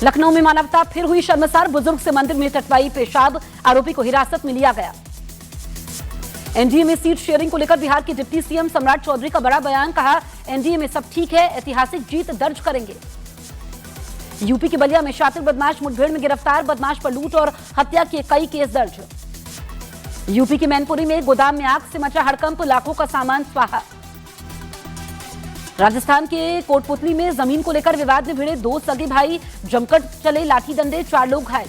लखनऊ में मानवता फिर हुई शर्मसार, बुजुर्ग से मंदिर में टटवाई पेशाब, आरोपी को हिरासत में लिया गया। एनडीए में सीट शेयरिंग को लेकर बिहार के डिप्टी सीएम सम्राट चौधरी का बड़ा बयान, कहा एनडीए में सब ठीक है, ऐतिहासिक जीत दर्ज करेंगे। यूपी के बलिया में शातिर बदमाश मुठभेड़ में गिरफ्तार, बदमाश पर लूट और हत्या के कई केस दर्ज। यूपी के मैनपुरी में गोदाम में आग से मचा हड़कंप, लाखों का सामान स्वाहा। राजस्थान के कोटपुतली में जमीन को लेकर विवाद में भिड़े दो सगे भाई, जमकर चले लाठी डंडे, 4 लोग घायल।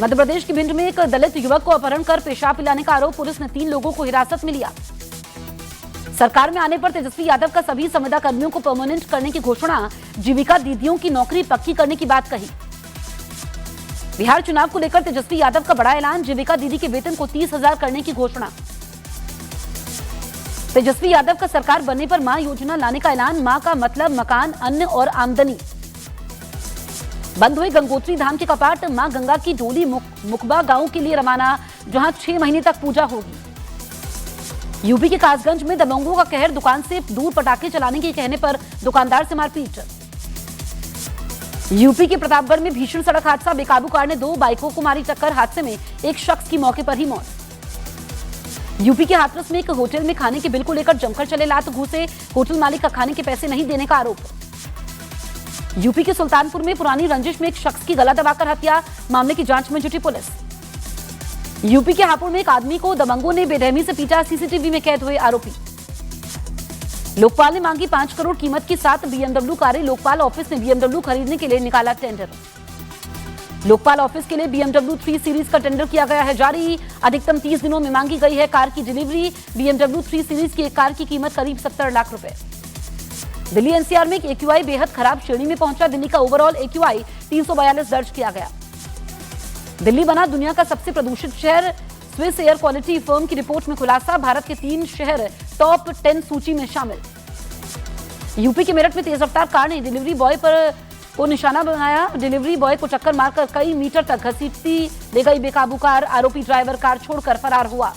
मध्य प्रदेश के भिंड में एक दलित युवक को अपहरण कर पेशाब पिलाने का आरोप, पुलिस ने 3 लोगों को हिरासत में लिया। सरकार में आने पर तेजस्वी यादव का सभी संविदा कर्मियों को परमानेंट करने की घोषणा, जीविका दीदियों की नौकरी पक्की करने की बात कही। बिहार चुनाव को लेकर तेजस्वी यादव का बड़ा ऐलान, जीविका दीदी के वेतन को 30,000 करने की घोषणा। तेजस्वी यादव का सरकार बनने पर मां योजना लाने का ऐलान, मां का मतलब मकान, अन्न और आमदनी। बंद हुए गंगोत्री धाम के कपाट, मां गंगा की डोली मुकबा गांव के लिए रवाना, जहां 6 महीने तक पूजा होगी। यूपी के कासगंज में दबंगों का कहर, दुकान से दूर पटाखे चलाने के कहने पर दुकानदार से मारपीट। यूपी के प्रतापगढ़ में भीषण सड़क हादसा, बेकाबू कार ने 2 बाइकों को मारी टक्कर, हादसे में एक शख्स की मौके पर ही मौत। यूपी के हाथरस में एक होटल में खाने के बिल को लेकर जमकर चले लात घूसे, होटल मालिक का खाने के पैसे नहीं देने का आरोप। यूपी के सुल्तानपुर में पुरानी रंजिश में एक शख्स की गला दबाकर हत्या, मामले की जांच में जुटी पुलिस। यूपी के हापुड़ में एक आदमी को दबंगों ने बेरहमी से पीटा, सीसीटीवी में कैद हुए आरोपी। लोकपाल ने मांगी 5 करोड़ कीमत की 7 बीएमडब्ल्यू कारें, लोकपाल ऑफिस ने बीएमडब्ल्यू खरीदने के लिए निकाला टेंडर। लोकपाल ऑफिस के लिए बीएमडब्ल्यू 3 सीरीज का टेंडर किया गया है जारी, अधिकतम 30 दिनों में मांगी गई है कार की डिलीवरी। बीएमडब्ल्यू 3 सीरीज की एक कार की कीमत करीब 70 लाख रुपए। दिल्ली एनसीआर में एक एक्यूआई बेहद खराब श्रेणी में पहुंचा, दिल्ली का ओवरऑल एक्यूआई 342 दर्ज किया गया। दिल्ली बना दुनिया का सबसे प्रदूषित शहर, स्विस एयर क्वालिटी फर्म की रिपोर्ट में खुलासा, भारत के 3 शहर टॉप 10 सूची में शामिल। यूपी के मेरठ में तेज रफ्तार कार ने डिलीवरी बॉय को निशाना बनाया, डिलीवरी बॉय को टक्कर मारकर कई मीटर तक घसीटती ले गई बेकाबू कार, आरोपी ड्राइवर कार छोड़कर फरार हुआ।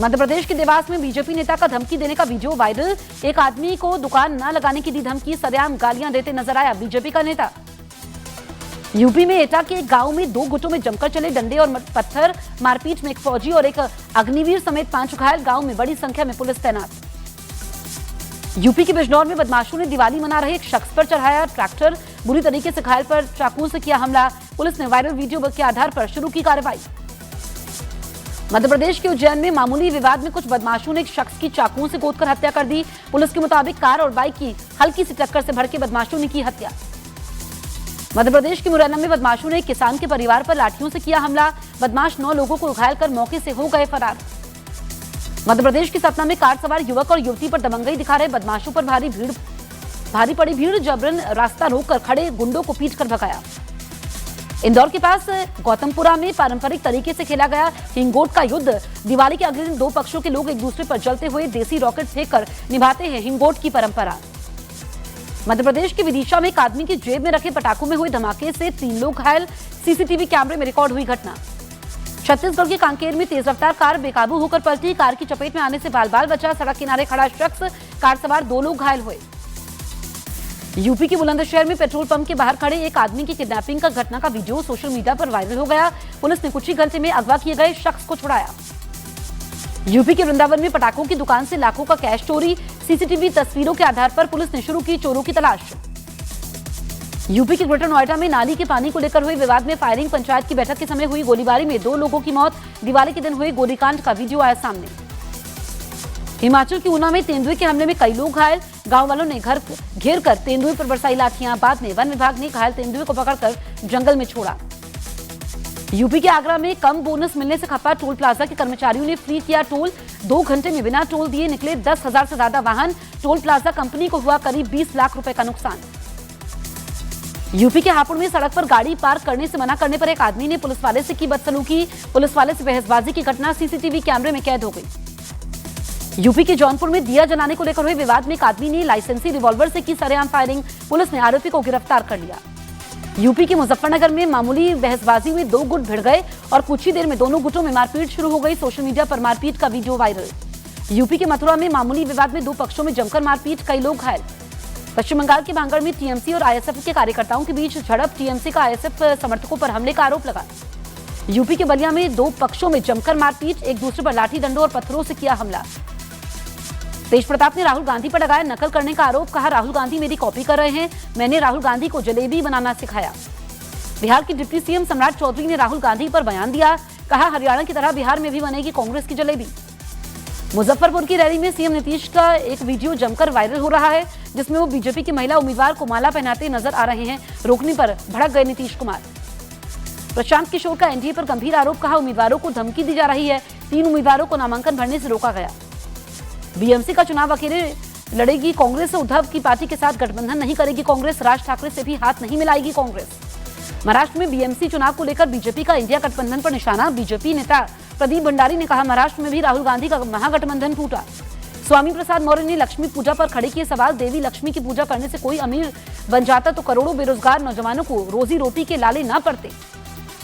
मध्य प्रदेश के देवास में बीजेपी नेता का धमकी देने का वीडियो वायरल, एक आदमी को दुकान न लगाने की दी धमकी, सरेआम गालियां देते नजर आया बीजेपी का नेता। यूपी में एटा के एक गांव में 2 गुटों में जमकर चले डंडे और पत्थर, मारपीट में एक फौजी और एक अग्निवीर समेत 5 घायल, गांव में बड़ी संख्या में पुलिस तैनात। यूपी के बिजनौर में बदमाशों ने दिवाली मना रहे एक शख्स पर चढ़ाया ट्रैक्टर, बुरी तरीके से घायल पर चाकू से किया हमला, पुलिस ने वायरल वीडियो के आधार पर शुरू की कार्रवाई। मध्य प्रदेश के उज्जैन में मामूली विवाद में कुछ बदमाशों ने एक शख्स की चाकुओं से गोदकर हत्या कर दी, पुलिस के मुताबिक कार और बाइक की हल्की सी टक्कर से भड़के बदमाशों ने की हत्या। मध्य प्रदेश के मुरैना में बदमाशों ने एक किसान के परिवार पर लाठियों से किया हमला, बदमाश 9 लोगों को घायल कर मौके से हो गए फरार। मध्य प्रदेश के सतना में कार सवार युवक और युवती पर दबंगई दिखा रहे बदमाशों पर भारी पड़ी भीड़, जबरन रास्ता रोककर खड़े गुंडों को पीटकर भगाया। इंदौर के पास गौतमपुरा में पारंपरिक तरीके से खेला गया हिंगोट का युद्ध, दिवाली के अगले दिन 2 पक्षों के लोग एक दूसरे पर जलते हुए देसी रॉकेट फेंककर निभाते हैं हिंगोट की परंपरा। मध्य प्रदेश के विदिशा में एक आदमी की जेब में रखे पटाखों में हुए धमाके से 3 लोग घायल, सीसीटीवी कैमरे में रिकॉर्ड हुई घटना। छत्तीसगढ़ के कांकेर में तेज रफ्तार कार बेकाबू होकर पलटी, कार की चपेट में आने से बाल बचा, सड़क किनारे खड़ा शख्स, कार सवार 2 लोग घायल हुए। यूपी के बुलंदशहर में पेट्रोल पंप के बाहर खड़े एक आदमी की किडनैपिंग का घटना का वीडियो सोशल मीडिया पर वायरल हो गया, पुलिस ने कुछ ही घंटे में अगवा किए गए शख्स को छुड़ाया। यूपी के वृंदावन में पटाखों की दुकान से लाखों का कैश चोरी, सीसीटीवी तस्वीरों के आधार पर पुलिस ने शुरू की चोरों की तलाश। यूपी के ग्रेटर नोएडा में नाली के पानी को लेकर हुए विवाद में फायरिंग, पंचायत की बैठक के समय हुई गोलीबारी में 2 लोगों की मौत, दिवाली के दिन हुए गोलीकांड का वीडियो आया सामने। हिमाचल के ऊना में तेंदुए के हमले में कई लोग घायल, गांव वालों ने घर घेर कर तेंदुए पर बरसाई लाठियां, बाद में वन विभाग ने घायल तेंदुए को पकड़कर जंगल में छोड़ा। यूपी के आगरा में कम बोनस मिलने से खपा टोल प्लाजा के कर्मचारियों ने फ्री किया टोल, 2 घंटे में बिना टोल दिए निकले 10,000 से ज्यादा वाहन, टोल प्लाजा कंपनी को हुआ करीब 20 लाख रुपए का नुकसान। यूपी के हापुड़ में सड़क पर गाड़ी पार्क करने से मना करने पर एक आदमी ने पुलिस वाले से की बदसलूकी, पुलिस वाले से बहसबाजी की घटना सीसीटीवी कैमरे में कैद हो गई। यूपी के जौनपुर में दिया जलाने को लेकर हुए विवाद में एक आदमी ने लाइसेंसी रिवॉल्वर से की सरेआम फायरिंग, पुलिस ने आरोपी को गिरफ्तार कर लिया। यूपी के मुजफ्फरनगर में मामूली बहसबाजी में 2 गुट भिड़ गए और कुछ ही देर में दोनों गुटों में मारपीट शुरू हो गई, सोशल मीडिया पर मारपीट का वीडियो वायरल। यूपी के मथुरा में मामूली विवाद में 2 पक्षों में जमकर मारपीट, कई लोग घायल। पश्चिम बंगाल के भांगड़ में टीएमसी और आईएसएफ के कार्यकर्ताओं के बीच झड़प, टीएमसी का आईएसएफ समर्थकों पर हमले का आरोप लगा। यूपी के बलिया में दो पक्षों में जमकर मारपीट, एक दूसरे पर लाठी डंडों और पत्थरों से किया हमला। तेज प्रताप ने राहुल गांधी पर लगाया नकल करने का आरोप, कहा राहुल गांधी मेरी कॉपी कर रहे हैं, मैंने राहुल गांधी को जलेबी बनाना सिखाया। बिहार के डिप्टी सीएम सम्राट चौधरी ने राहुल गांधी पर बयान दिया, कहा हरियाणा की तरह बिहार में भी बनेगी कांग्रेस की जलेबी। मुजफ्फरपुर की रैली में सीएम नीतीश का एक वीडियो जमकर वायरल हो रहा है, जिसमें वो बीजेपी की महिला उम्मीदवार को माला पहनाते नजर आ रहे हैं। रोकने पर भड़क गए नीतीश कुमार। प्रशांत किशोर का एनडीए पर गंभीर आरोप, कहा उम्मीदवारों को धमकी दी जा रही है, 3 उम्मीदवारों को नामांकन भरने से रोका गया। बीएमसी का चुनाव अकेले लड़ेगी कांग्रेस, उद्धव की पार्टी के साथ गठबंधन नहीं करेगी कांग्रेस, राज ठाकरे से भी हाथ नहीं मिलाएगी कांग्रेस। महाराष्ट्र में बीएमसी चुनाव को लेकर बीजेपी का इंडिया गठबंधन पर निशाना, बीजेपी नेता प्रदीप भंडारी ने कहा महाराष्ट्र में भी राहुल गांधी का महागठबंधन टूटा। स्वामी प्रसाद मौर्य ने लक्ष्मी पूजा पर खड़े किए सवाल, देवी लक्ष्मी की पूजा करने से कोई अमीर बन जाता तो करोड़ों बेरोजगार नौजवानों को रोजी रोटी के लाले न पड़ते।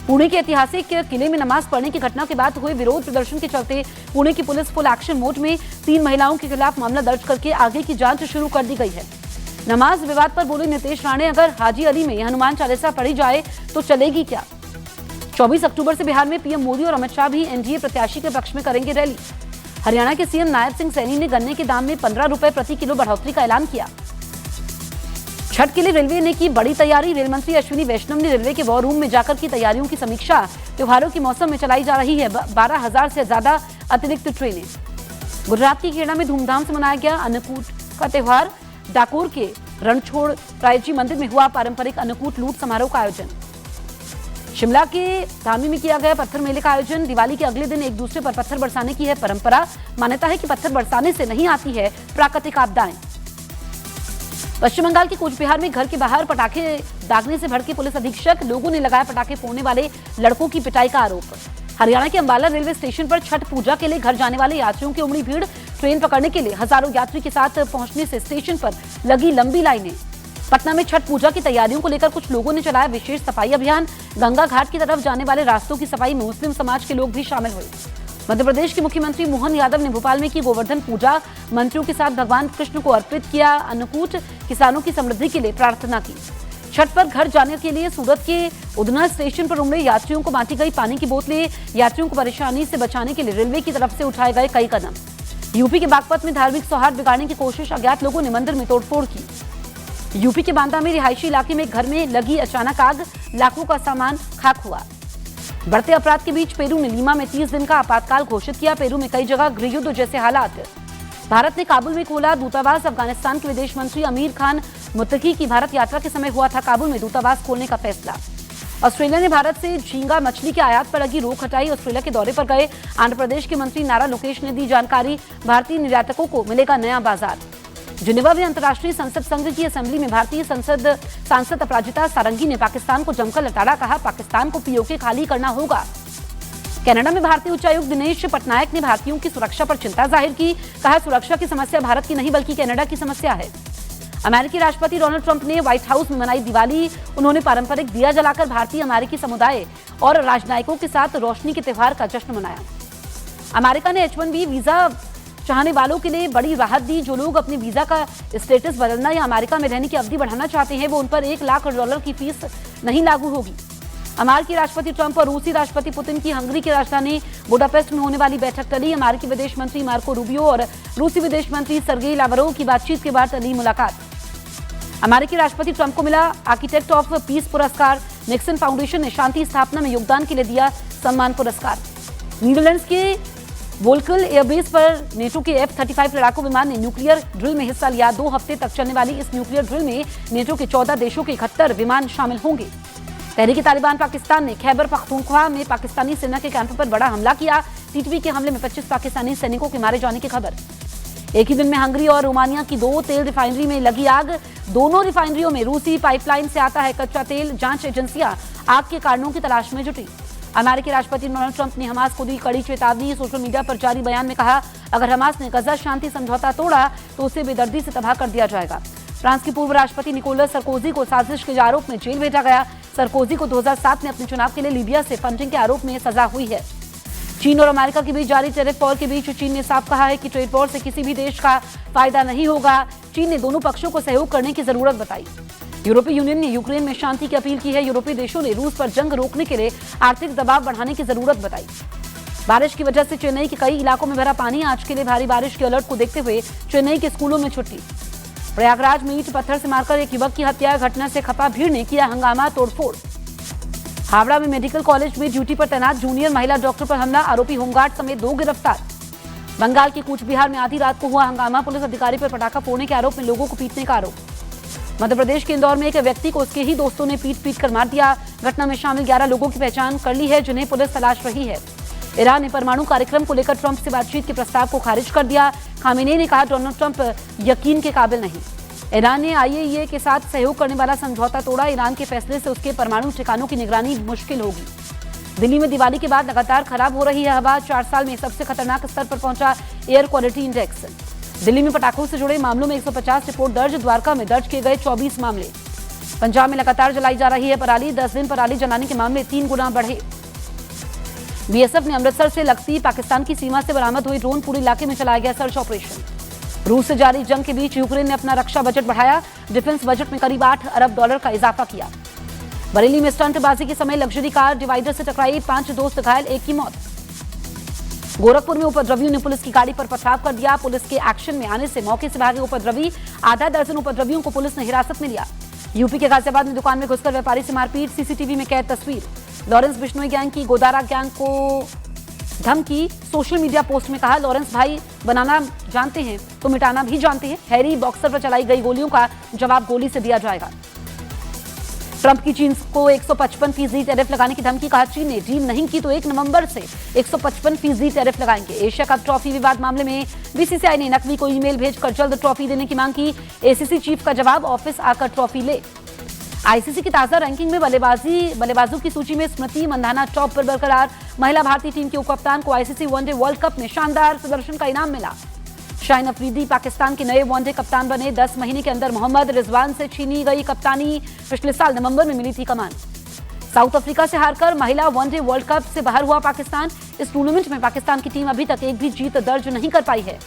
पुणे के ऐतिहासिक किले में नमाज पढ़ने की घटना के बाद हुए विरोध प्रदर्शन के चलते पुणे की पुलिस फुल एक्शन मोड में 3 महिलाओं के खिलाफ मामला दर्ज करके आगे की जांच शुरू कर दी गई है। नमाज विवाद पर बोले नितेश राणे, अगर हाजी अली में हनुमान चालीसा पढ़ी जाए तो चलेगी क्या। 24 अक्टूबर से बिहार में पीएम मोदी और अमित शाह भी एनडीए प्रत्याशी के पक्ष में करेंगे रैली। हरियाणा के सीएम नायब सिंह सैनी ने गन्ने के दाम में 15 रुपए प्रति किलो बढ़ोतरी का ऐलान किया। छठ के लिए रेलवे ने की बड़ी तैयारी, रेल मंत्री अश्विनी वैष्णव ने रेलवे के वॉर रूम में जाकर की तैयारियों की समीक्षा। त्योहारों के मौसम में चलाई जा रही है 12,000 से ज्यादा अतिरिक्त ट्रेनें। गुजरात की खेड़ा में धूमधाम से मनाया गया अन्नकूट का त्योहार। डाकोर के रणछोड़ रायजी मंदिर में हुआ पारंपरिक अन्नकूट लूट समारोह का आयोजन। शिमला के धामी में किया गया पत्थर मेले का आयोजन। दिवाली के अगले दिन एक दूसरे पर पत्थर बरसाने की है परंपरा, मान्यता है कि पत्थर बरसाने से नहीं आती है प्राकृतिक आपदाएं। पश्चिम बंगाल के कूचबिहार में घर के बाहर पटाखे दागने से भड़के पुलिस अधीक्षक, लोगों ने लगाया पटाखे फोड़ने वाले लड़कों की पिटाई का आरोप। हरियाणा के अंबाला रेलवे स्टेशन पर छठ पूजा के लिए घर जाने वाले यात्रियों की उमड़ी भीड़, ट्रेन पकड़ने के लिए हजारों यात्री के साथ पहुंचने से स्टेशन पर लगी लंबी लाइनें। पटना में छठ पूजा की तैयारियों को लेकर कुछ लोगों ने चलाया विशेष सफाई अभियान। गंगा घाट की तरफ जाने वाले रास्तों की सफाई में मुस्लिम समाज के लोग भी शामिल हुए। मध्य प्रदेश के मुख्यमंत्री मोहन यादव ने भोपाल में की गोवर्धन पूजा, मंत्रियों के साथ भगवान कृष्ण को अर्पित किया अन्नकूट, किसानों की समृद्धि के लिए प्रार्थना की। छठ पर घर जाने के लिए सूरत के उधना स्टेशन पर उमड़े यात्रियों को बांटी गई पानी की बोतलें, यात्रियों को परेशानी से बचाने के लिए रेलवे की तरफ से उठाए गए कई कदम। यूपी के बागपत में धार्मिक सौहार्द बिगाड़ने की कोशिश, अज्ञात लोगों ने मंदिर में तोड़फोड़ की। यूपी के बांदा में रिहायशी इलाके में घर में लगी अचानक आग, लाखों का सामान खाक हुआ। बढ़ते अपराध के बीच पेरू ने लीमा में 30 दिन का आपातकाल घोषित किया। पेरू में कई जगह गृहयुद्ध जैसे हालात। भारत ने काबुल में खोला दूतावास, अफगानिस्तान के विदेश मंत्री अमीर खान मुत्तकी की भारत यात्रा के समय हुआ था काबुल में दूतावास खोलने का फैसला। ऑस्ट्रेलिया ने भारत से झींगा मछली के आयात पर लगी रोक हटाई। ऑस्ट्रेलिया के दौरे पर गए आंध्र प्रदेश के मंत्री नारा लोकेश ने दी जानकारी, भारतीय निर्यातकों को मिलेगा नया बाजार। जिनेवा में अंतर्राष्ट्रीय संसद संघ की असेंबली में भारतीय सांसद अपराजिता सारंगी ने पाकिस्तान को जमकर लताड़ा, कहा पाकिस्तान को पीओके खाली करना होगा। कनाडा में भारतीय उच्चायुक्त दिनेश पटनायक ने भारतीयों की सुरक्षा पर चिंता जाहिर की, कहा सुरक्षा की समस्या भारत की नहीं बल्कि कनाडा की समस्या है। अमेरिकी राष्ट्रपति डोनाल्ड ट्रंप ने व्हाइट हाउस में मनाई दिवाली, उन्होंने पारंपरिक दिया जलाकर भारतीय अमेरिकी समुदाय और राजनयिकों के साथ रोशनी के त्योहार का जश्न मनाया। अमेरिका ने H-1B वीजा चाहने वालों के लिए बड़ी राहत दी। जो लोग अपने वीजा का स्टेटस बदलना या अमेरिका में रहने की अवधि बढ़ाना चाहते हैं, वो उन पर $1 लाख की फीस नहीं लागू होगी। अमेरिकी राष्ट्रपति ट्रंप और रूसी राष्ट्रपति पुतिन की हंगरी की राजधानी बुडापेस्ट में होने वाली बैठक टली। अमेरिकी विदेश मंत्री मार्को रूबियो और रूसी विदेश मंत्री सर्गेई लावरोव की बातचीत के बाद टली मुलाकात। अमेरिकी राष्ट्रपति ट्रंप को मिला आर्किटेक्ट ऑफ पीस पुरस्कार। निक्सन फाउंडेशन ने शांति स्थापना में योगदान के लिए दिया सम्मान पुरस्कार। नीदरलैंड्स के वोल्कल एयरबेस पर नेटो के F-35 लड़ाकू विमान ने न्यूक्लियर ड्रिल में हिस्सा लिया। 2 हफ्ते तक चलने वाली इस न्यूक्लियर ड्रिल में नेटो के 14 देशों के 71 विमान शामिल होंगे। तहरीक तालिबान पाकिस्तान ने खैबर पख्तूनख्वा में पाकिस्तानी सेना के कैंप पर बड़ा हमला किया। टीटीपी के हमले में 25 पाकिस्तानी सैनिकों के मारे जाने की खबर। एक ही दिन में हंगरी और रोमानिया की 2 तेल रिफाइनरी में लगी आग। दोनों रिफाइनरियों में रूसी पाइपलाइन से आता है कच्चा तेल। जांच एजेंसियां आग के कारणों की तलाश में जुटी। अमेरिकी राष्ट्रपति डोनाल्ड ट्रंप ने हमास को दी कड़ी चेतावनी। सोशल मीडिया पर जारी बयान में कहा, अगर हमास ने गजा शांति समझौता तोड़ा तो उसे बेदर्दी से तबाह कर दिया जाएगा। फ्रांस के पूर्व राष्ट्रपति निकोलस सरकोजी को साजिश के आरोप में जेल भेजा गया। सरकोजी को 2007 में अपने चुनाव के लिए लीबिया से फंडिंग के आरोप में सजा हुई है। चीन और अमेरिका के बीच जारी टैरिफ वॉर के बीच चीन ने साफ कहा है कि ट्रेड वॉर से किसी भी देश का फायदा नहीं होगा। चीन ने दोनों पक्षों को सहयोग करने की जरूरत बताई। यूरोपीय यूनियन ने यूक्रेन में शांति की अपील की है। यूरोपीय देशों ने रूस पर जंग रोकने के लिए आर्थिक दबाव बढ़ाने की जरूरत बताई। बारिश की वजह से चेन्नई के कई इलाकों में भरा पानी। आज के लिए भारी बारिश के अलर्ट को देखते हुए चेन्नई के स्कूलों में छुट्टी। प्रयागराज में ईंट पत्थर से मारकर एक युवक की हत्या। घटना से खपा भीड़ ने किया हंगामा, तोड़फोड़। हावड़ा में मेडिकल कॉलेज में ड्यूटी पर तैनात जूनियर महिला डॉक्टर पर हमला। आरोपी होमगार्ड समेत 2 गिरफ्तार। बंगाल के कूच बिहार में आधी रात को हुआ हंगामा। पुलिस अधिकारी पर पटाखा फोड़ने के आरोप में लोगों को पीटने का आरोप। मध्य प्रदेश के इंदौर में एक व्यक्ति को उसके ही दोस्तों ने पीट कर मार दिया। घटना में शामिल 11 लोगों की पहचान कर ली है, जिन्हें पुलिस तलाश रही है। ईरान ने परमाणु कार्यक्रम को लेकर ट्रंप से बातचीत के प्रस्ताव को खारिज कर दिया। खामेनेई ने कहा डोनाल्ड ट्रंप यकीन के काबिल नहीं। ईरान ने IAEA के साथ सहयोग करने वाला समझौता तोड़ा। ईरान के फैसले से उसके परमाणु ठिकानों की निगरानी मुश्किल होगी। दिल्ली में दिवाली के बाद लगातार खराब हो रही है हवा। 4 साल में सबसे खतरनाक स्तर पर पहुंचा एयर क्वालिटी इंडेक्स। दिल्ली में पटाखों से जुड़े मामलों में 150 रिपोर्ट दर्ज। द्वारका में दर्ज किए गए 24 मामले। पंजाब में लगातार जलाई जा रही है पराली। 10 दिन पराली जलाने के मामले 3 गुना बढ़े। BSF ने अमृतसर से लगती पाकिस्तान की सीमा से बरामद हुई ड्रोन। पूरे इलाके में चलाया गया सर्च ऑपरेशन। रूस से जारी जंग के बीच यूक्रेन ने अपना रक्षा बजट बढ़ाया। डिफेंस बजट में करीब $8 अरब का इजाफा किया। बरेली में स्टंटबाजी के समय लग्जरी कार डिवाइडर से टकराई। 5 दोस्त घायल, 1 की मौत। गोरखपुर में उपद्रवियों ने पुलिस की गाड़ी पर पथराव कर दिया। पुलिस के एक्शन में आने से मौके से भागे उपद्रवी। आधा दर्जन उपद्रवियों को पुलिस ने हिरासत में लिया। यूपी के गाजियाबाद में दुकान में घुसकर व्यापारी से मारपीट। CCTV में कैद तस्वीर। लॉरेंस बिश्नोई गैंग की गोदारा गैंग को धमकी। सोशल मीडिया पोस्ट में कहा, लॉरेंस भाई बनाना जानते हैं तो मिटाना भी जानते हैं। हैरी बॉक्सर पर चलाई गई गोलियों का जवाब गोली से दिया जाएगा। ट्रंप की चीन को 155% टैरिफ लगाने की धमकी। कहा, चीन ने डील नहीं की तो 1 नवंबर से 155% टैरिफ लगाएंगे। एशिया कप ट्रॉफी विवाद मामले में BCCI ने नकवी को ईमेल भेजकर जल्द ट्रॉफी देने की मांग की। ACC चीफ का जवाब, ऑफिस आकर ट्रॉफी ले। ICC की ताजा रैंकिंग में बल्लेबाजों की सूची में स्मृति मंधाना टॉप पर बरकरार। महिला भारतीय टीम के उपकप्तान को ICC वनडे वर्ल्ड कप में शानदार प्रदर्शन का इनाम मिला। शाहीन अफरीदी पाकिस्तान के नए वनडे कप्तान बने। 10 महीने के अंदर मोहम्मद रिजवान से छीनी गई कप्तानी। पिछले साल नवंबर में मिली थी कमान। साउथ अफ्रीका से हारकर महिला वनडे वर्ल्ड कप से बाहर हुआ पाकिस्तान। इस टूर्नामेंट में पाकिस्तान की टीम अभी तक एक भी जीत दर्ज नहीं कर पाई है।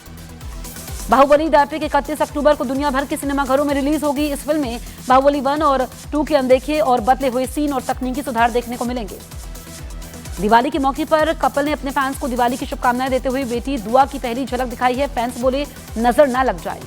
बाहुबली द एपिक 31 अक्टूबर को दुनिया भर के सिनेमाघरों में रिलीज होगी। इस फिल्म में बाहुबली 1 और 2 के अनदेखे और बदले हुए सीन और तकनीकी सुधार देखने को मिलेंगे। दिवाली के मौके पर कपल ने अपने फैंस को दिवाली की शुभकामनाएं देते हुए बेटी दुआ की पहली झलक दिखाई है। फैंस बोले, नजर ना लग जाए।